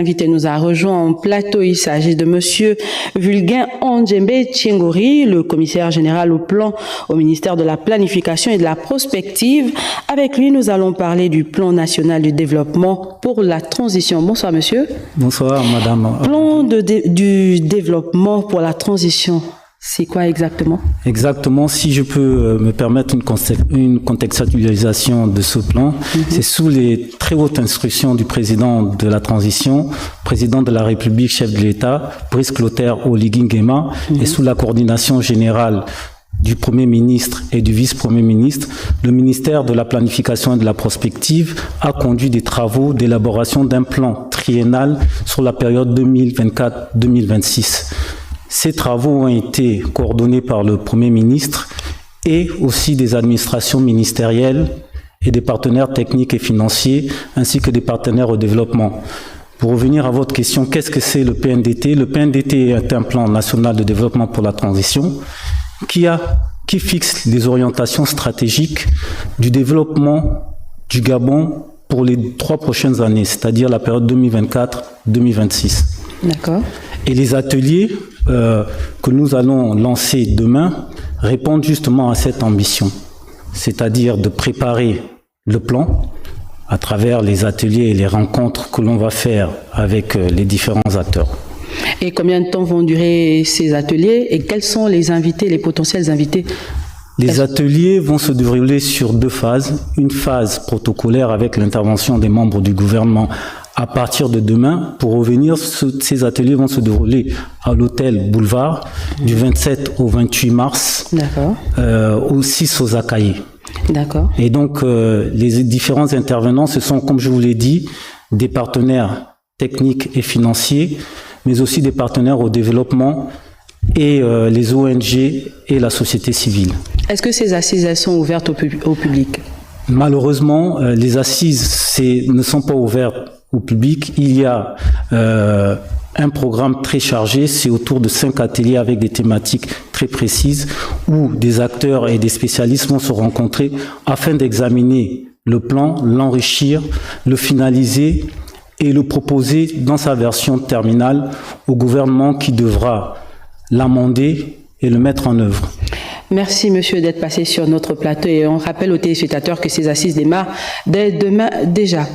Invité nous a rejoint en plateau. Il s'agit de Monsieur Vulgain Ondjembe Tchengori, le commissaire général au plan au ministère de la Planification et de la Prospective. Avec lui, nous allons parler du plan national du développement pour la transition. Bonsoir, monsieur. Bonsoir, madame. Plan du développement pour la transition. C'est quoi exactement? Exactement, si je peux me permettre une contextualisation de ce plan, c'est sous les très hautes instructions du président de la transition, président de la République, chef de l'État, Brice Clotaire Oligui Nguema, et sous la coordination générale du Premier ministre et du Vice-Premier ministre, le ministère de la Planification et de la Prospective a conduit des travaux d'élaboration d'un plan triennal sur la période 2024-2026. Ces travaux ont été coordonnés par le Premier ministre et aussi des administrations ministérielles et des partenaires techniques et financiers, ainsi que des partenaires au développement. Pour revenir à votre question, qu'est-ce que c'est le PNDT? Le PNDT est un plan national de développement pour la transition qui fixe les orientations stratégiques du développement du Gabon pour les 3 prochaines années, c'est-à-dire la période 2024-2026. D'accord. Et les ateliers que nous allons lancer demain répondent justement à cette ambition, c'est-à-dire de préparer le plan à travers les ateliers et les rencontres que l'on va faire avec les différents acteurs. Et combien de temps vont durer ces ateliers et quels sont les invités, les potentiels invités? Les ateliers vont se dérouler sur 2 phases. Une phase protocolaire avec l'intervention des membres du gouvernement à partir de demain. Pour revenir, ces ateliers vont se dérouler à l'hôtel Boulevard du 27 au 28 mars, au 6 aux Akaye. D'accord. Et donc, les différents intervenants, ce sont, comme je vous l'ai dit, des partenaires techniques et financiers, mais aussi des partenaires au développement et les ONG et la société civile. Est-ce que ces assises, elles sont ouvertes au public? Malheureusement, les assises ne sont pas ouvertes au public. Il y a un programme très chargé, c'est autour de 5 ateliers avec des thématiques très précises où des acteurs et des spécialistes vont se rencontrer afin d'examiner le plan, l'enrichir, le finaliser et le proposer dans sa version terminale au gouvernement qui devra l'amender et le mettre en œuvre. Merci, monsieur, d'être passé sur notre plateau et on rappelle aux téléspectateurs que ces assises démarrent dès demain déjà.